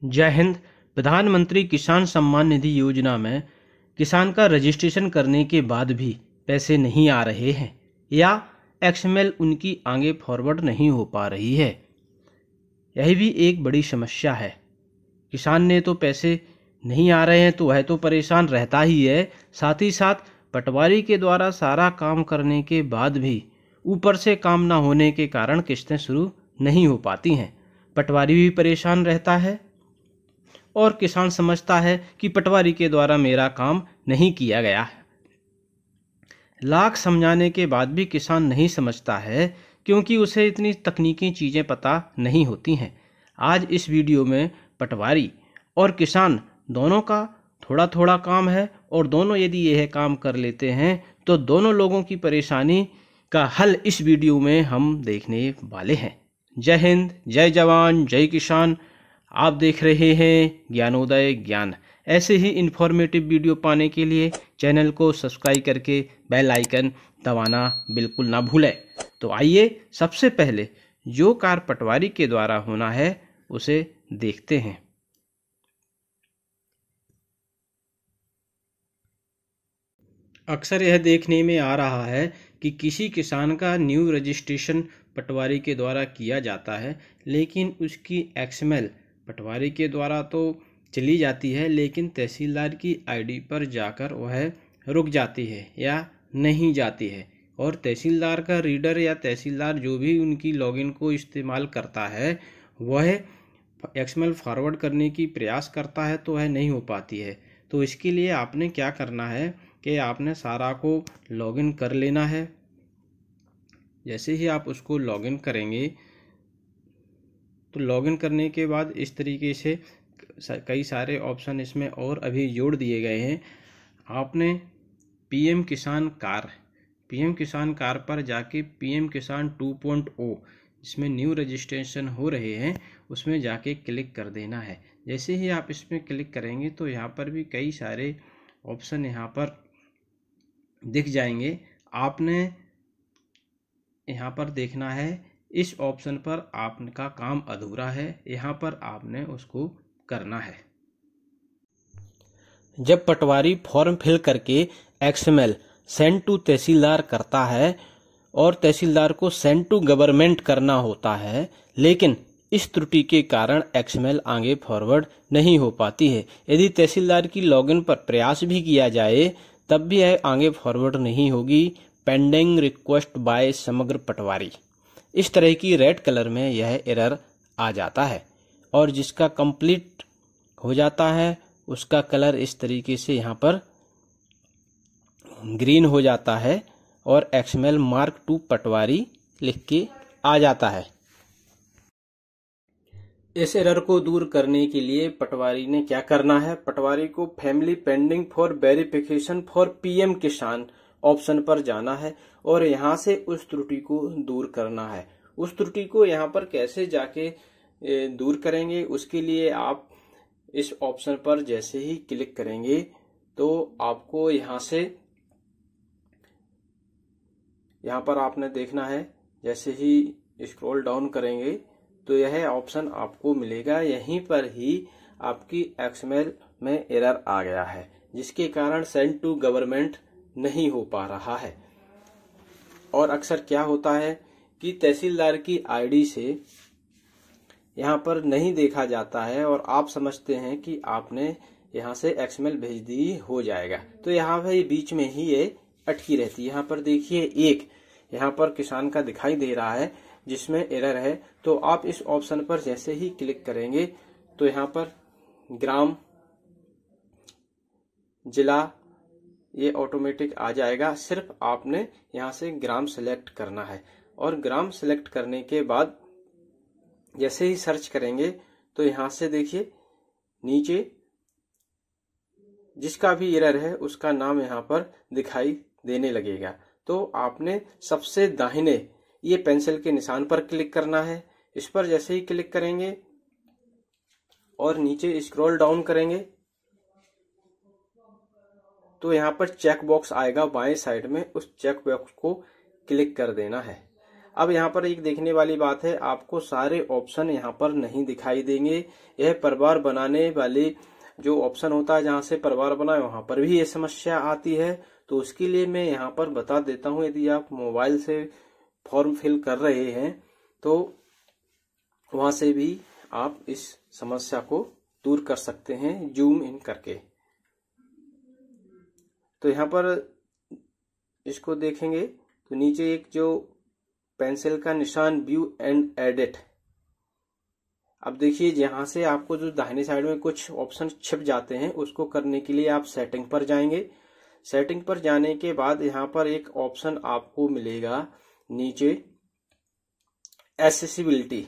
जय हिंद। प्रधानमंत्री किसान सम्मान निधि योजना में किसान का रजिस्ट्रेशन करने के बाद भी पैसे नहीं आ रहे हैं या एक्सएमएल उनकी आगे फॉरवर्ड नहीं हो पा रही है। यह भी एक बड़ी समस्या है। किसान ने तो पैसे नहीं आ रहे हैं तो वह तो परेशान रहता ही है, साथ ही साथ पटवारी के द्वारा सारा काम करने के बाद भी ऊपर से काम ना होने के कारण किस्तें शुरू नहीं हो पाती हैं। पटवारी भी परेशान रहता है और किसान समझता है कि पटवारी के द्वारा मेरा काम नहीं किया गया है। लाख समझाने के बाद भी किसान नहीं समझता है क्योंकि उसे इतनी तकनीकी चीज़ें पता नहीं होती हैं। आज इस वीडियो में पटवारी और किसान दोनों का थोड़ा थोड़ा काम है और दोनों यदि यह काम कर लेते हैं तो दोनों लोगों की परेशानी का हल इस वीडियो में हम देखने वाले हैं। जय हिंद, जय जवान, जय किसान। आप देख रहे हैं ज्ञानोदय ज्ञान। ऐसे ही इन्फॉर्मेटिव वीडियो पाने के लिए चैनल को सब्सक्राइब करके बेल आइकन दबाना बिल्कुल ना भूलें। तो आइए सबसे पहले जो कार्य पटवारी के द्वारा होना है उसे देखते हैं। अक्सर यह देखने में आ रहा है कि किसी किसान का न्यू रजिस्ट्रेशन पटवारी के द्वारा किया जाता है, लेकिन उसकी एक्सएमएल पटवारी के द्वारा तो चली जाती है लेकिन तहसीलदार की आईडी पर जाकर वह रुक जाती है या नहीं जाती है। और तहसीलदार का रीडर या तहसीलदार जो भी उनकी लॉगिन को इस्तेमाल करता है वह एक्सएमएल फॉरवर्ड करने की प्रयास करता है तो वह नहीं हो पाती है। तो इसके लिए आपने क्या करना है कि आपने सारा को लॉगिन कर लेना है। जैसे ही आप उसको लॉगिन करेंगे तो लॉगिन करने के बाद इस तरीके से कई सारे ऑप्शन इसमें और अभी जोड़ दिए गए हैं। आपने पीएम किसान कार पर जाके पीएम किसान 2.0 इसमें न्यू रजिस्ट्रेशन हो रहे हैं उसमें जाके क्लिक कर देना है। जैसे ही आप इसमें क्लिक करेंगे तो यहाँ पर भी कई सारे ऑप्शन यहाँ पर दिख जाएंगे। आपने यहाँ पर देखना है, इस ऑप्शन पर आपका काम अधूरा है, यहाँ पर आपने उसको करना है। जब पटवारी फॉर्म फिल करके एक्सएमएल सेंड टू तहसीलदार करता है और तहसीलदार को सेंड टू गवर्नमेंट करना होता है, लेकिन इस त्रुटि के कारण एक्सएमएल आगे फॉरवर्ड नहीं हो पाती है। यदि तहसीलदार की लॉगिन पर प्रयास भी किया जाए तब भी यह आगे फॉरवर्ड नहीं होगी। पेंडिंग रिक्वेस्ट बाय समग्र पटवारी, इस तरह की रेड कलर में यह एरर आ जाता है और जिसका कंप्लीट हो जाता है उसका कलर इस तरीके से यहाँ पर ग्रीन हो जाता है और एक्सएमएल मार्क टू पटवारी लिख के आ जाता है। इस एरर को दूर करने के लिए पटवारी ने क्या करना है, पटवारी को family pending for verification for PM किसान ऑप्शन पर जाना है और यहाँ से उस त्रुटि को दूर करना है। उस त्रुटि को यहाँ पर कैसे जाके दूर करेंगे, उसके लिए आप इस ऑप्शन पर जैसे ही क्लिक करेंगे तो आपको यहाँ से यहाँ पर आपने देखना है, जैसे ही स्क्रॉल डाउन करेंगे तो यह ऑप्शन आपको मिलेगा। यहीं पर ही आपकी एक्सएमएल में एरर आ गया है जिसके कारण सेंड टू गवर्नमेंट नहीं हो पा रहा है। और अक्सर क्या होता है कि तहसीलदार की आईडी से यहाँ पर नहीं देखा जाता है और आप समझते हैं कि आपने यहाँ से एक्सएमएल भेज दी हो जाएगा, तो यहाँ पे बीच में ही ये अटकी रहती है। यहाँ पर देखिए एक यहाँ पर किसान का दिखाई दे रहा है जिसमें एरर है, तो आप इस ऑप्शन पर जैसे ही क्लिक करेंगे तो यहाँ पर ग्राम जिला ये ऑटोमेटिक आ जाएगा। सिर्फ आपने यहाँ से ग्राम सेलेक्ट करना है और ग्राम सेलेक्ट करने के बाद जैसे ही सर्च करेंगे तो यहाँ से देखिए नीचे जिसका भी एरर है उसका नाम यहाँ पर दिखाई देने लगेगा। तो आपने सबसे दाहिने ये पेंसिल के निशान पर क्लिक करना है। इस पर जैसे ही क्लिक करेंगे और नीचे स्क्रॉल डाउन करेंगे तो यहाँ पर चेक बॉक्स आएगा बाएं साइड में, उस चेक बॉक्स को क्लिक कर देना है। अब यहाँ पर एक देखने वाली बात है, आपको सारे ऑप्शन यहाँ पर नहीं दिखाई देंगे। यह परिवार बनाने वाले जो ऑप्शन होता है, जहाँ से परिवार बनाए वहां पर भी ये समस्या आती है। तो उसके लिए मैं यहाँ पर बता देता हूँ, यदि आप मोबाइल से फॉर्म फिल कर रहे हैं तो वहां से भी आप इस समस्या को दूर कर सकते हैं जूम इन करके। तो यहाँ पर इसको देखेंगे तो नीचे एक जो पेंसिल का निशान व्यू एंड एडिट, अब देखिए यहाँ से आपको जो दाहिने साइड में कुछ ऑप्शन छिप जाते हैं, उसको करने के लिए आप सेटिंग पर जाएंगे। सेटिंग पर जाने के बाद यहाँ पर एक ऑप्शन आपको मिलेगा नीचे एसेसिबिलिटी।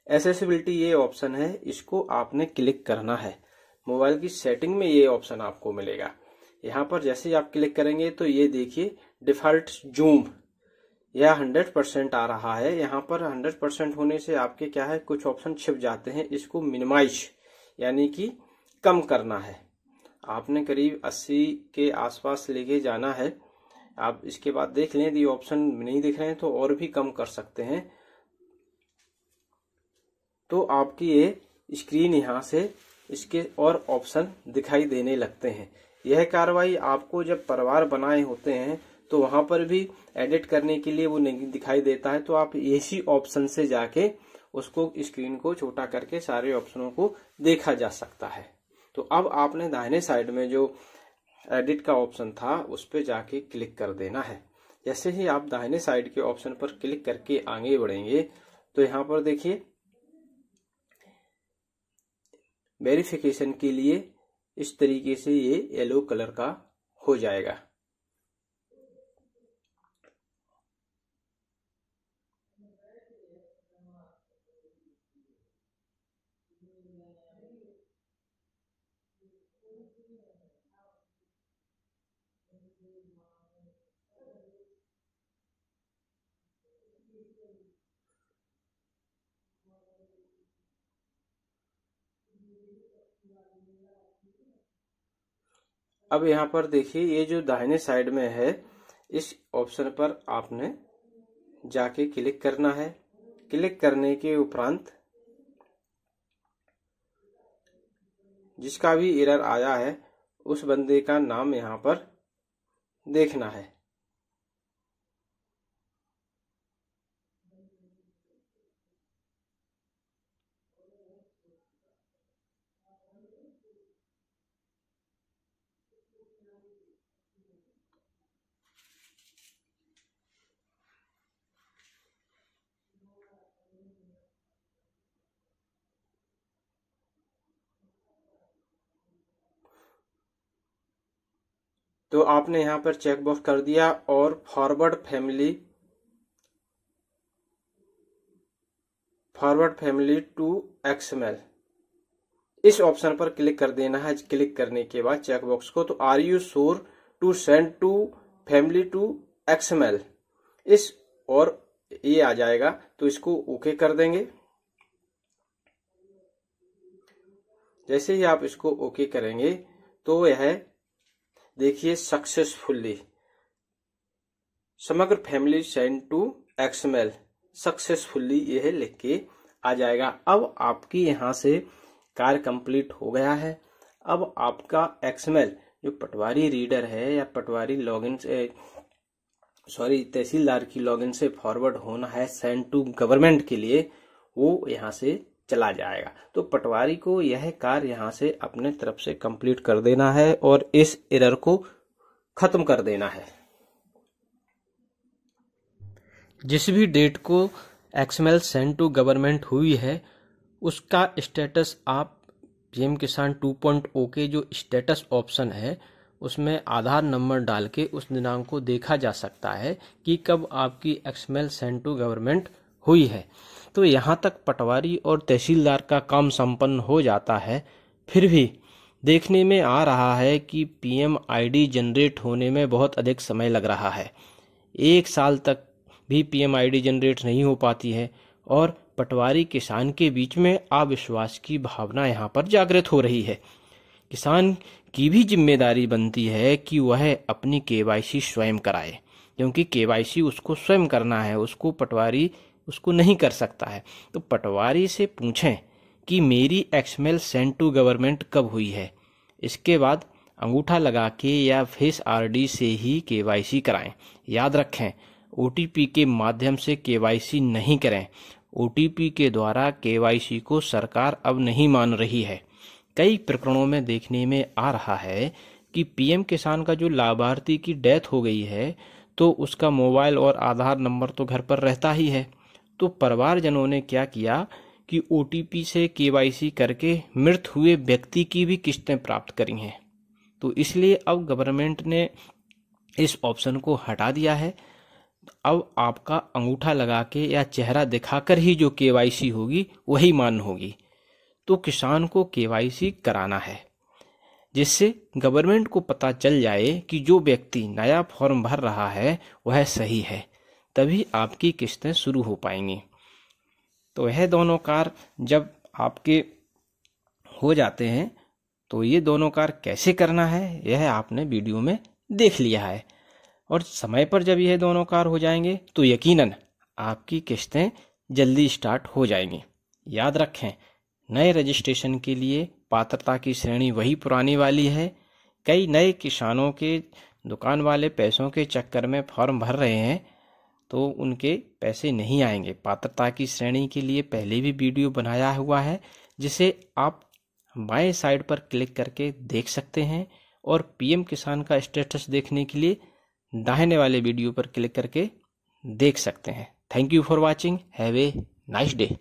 एसेसिबिलिटी ये ऑप्शन है, इसको आपने क्लिक करना है। मोबाइल की सेटिंग में ये ऑप्शन आपको मिलेगा। यहाँ पर जैसे ही आप क्लिक करेंगे तो ये देखिए डिफॉल्ट जूम यह 100% आ रहा है। यहाँ पर 100% होने से आपके क्या है, कुछ ऑप्शन छिप जाते हैं। इसको मिनिमाइज यानी कि कम करना है। आपने करीब 80 के आसपास लेके जाना है। आप इसके बाद देख लें, यदि ऑप्शन नहीं दिख रहे हैं तो और भी कम कर सकते हैं। तो आपकी ये स्क्रीन यहाँ से इसके और ऑप्शन दिखाई देने लगते हैं। यह कार्रवाई आपको जब परिवार बनाए होते हैं तो वहां पर भी एडिट करने के लिए वो नहीं दिखाई देता है। तो आप इसी ऑप्शन से जाके उसको स्क्रीन को छोटा करके सारे ऑप्शनों को देखा जा सकता है। तो अब आपने दाहिने साइड में जो एडिट का ऑप्शन था उस पर जाके क्लिक कर देना है। जैसे ही आप दाहिने साइड के ऑप्शन पर क्लिक करके आगे बढ़ेंगे तो यहाँ पर देखिए वेरिफिकेशन के लिए इस तरीके से ये येलो कलर का हो जाएगा। अब यहाँ पर देखिए ये जो दाहिने साइड में है, इस ऑप्शन पर आपने जाके क्लिक करना है। क्लिक करने के उपरांत जिसका भी एरर आया है उस बंदे का नाम यहाँ पर देखना है। तो आपने यहाँ पर चेक बॉक्स कर दिया और फॉरवर्ड फैमिली टू एक्सएमएल इस ऑप्शन पर क्लिक कर देना है। क्लिक करने के बाद चेक बॉक्स को, तो are you sure to send to family to XML इस और ये आ जाएगा, तो इसको ओके कर देंगे। जैसे ही आप इसको ओके करेंगे तो यह देखिए successfully Samagra family send to XML successfully यह लिख के आ जाएगा। अब आपकी यहाँ से कार्य कंप्लीट हो गया है। अब आपका एक्सएमएल जो पटवारी रीडर है या पटवारी लॉगिन से तहसीलदार की लॉगिन से फॉरवर्ड होना है सेंड टू गवर्नमेंट के लिए, वो यहाँ से चला जाएगा। तो पटवारी को यह कार्य यहाँ से अपने तरफ से कंप्लीट कर देना है और इस एरर को खत्म कर देना है। जिस भी डेट को एक्सएमएल सेंड टू गवर्नमेंट हुई है उसका स्टेटस आप पीएम किसान 2.0 के जो स्टेटस ऑप्शन है उसमें आधार नंबर डाल के उस दिनांक को देखा जा सकता है कि कब आपकी एक्सएमएल सेंड टू गवर्नमेंट हुई है। तो यहाँ तक पटवारी और तहसीलदार का काम संपन्न हो जाता है। फिर भी देखने में आ रहा है कि पीएम आईडी जनरेट होने में बहुत अधिक समय लग रहा है। 1 साल तक भी पीएम आईडी जनरेट नहीं हो पाती है और पटवारी किसान के बीच में अविश्वास की भावना यहाँ पर जागृत हो रही है। किसान की भी जिम्मेदारी बनती है कि वह अपनी केवाईसी स्वयं कराए। क्योंकि केवाईसी उसको स्वयं करना है, उसको पटवारी उसको नहीं कर सकता है। तो पटवारी से पूछें कि मेरी एक्सएमएल सेंड टू गवर्नमेंट कब हुई है। इसके बाद अंगूठा लगा के या फेस आरडी से ही केवाईसी कराएं। याद रखें, ओटीपी के माध्यम से केवाईसी नहीं करें। ओटीपी के द्वारा केवाईसी को सरकार अब नहीं मान रही है। कई प्रकरणों में देखने में आ रहा है कि पीएम किसान का जो लाभार्थी की डेथ हो गई है तो उसका मोबाइल और आधार नंबर तो घर पर रहता ही है। तो परिवारजनों ने क्या किया कि ओटीपी से केवाईसी करके मृत हुए व्यक्ति की भी किस्तें प्राप्त करी हैं। तो इसलिए अब गवर्नमेंट ने इस ऑप्शन को हटा दिया है। अब आपका अंगूठा लगा के या चेहरा दिखाकर ही जो केवाईसी होगी वही मान्य होगी। तो किसान को केवाईसी कराना है, जिससे गवर्नमेंट को पता चल जाए कि जो व्यक्ति नया फॉर्म भर रहा है वह सही है, तभी आपकी किस्तें शुरू हो पाएंगी। तो यह दोनों कार्य जब आपके हो जाते हैं तो ये दोनों कार्य कैसे करना है यह आपने वीडियो में देख लिया है, और समय पर जब यह दोनों कार्य हो जाएंगे तो यकीनन आपकी किस्तें जल्दी स्टार्ट हो जाएंगी। याद रखें, नए रजिस्ट्रेशन के लिए पात्रता की श्रेणी वही पुरानी वाली है। कई नए किसानों के दुकान वाले पैसों के चक्कर में फॉर्म भर रहे हैं तो उनके पैसे नहीं आएंगे। पात्रता की श्रेणी के लिए पहले भी वीडियो बनाया हुआ है, जिसे आप बाएं साइड पर क्लिक करके देख सकते हैं, और पीएम किसान का स्टेटस देखने के लिए दाहिने वाले वीडियो पर क्लिक करके देख सकते हैं। Thank you for watching. Have a nice day.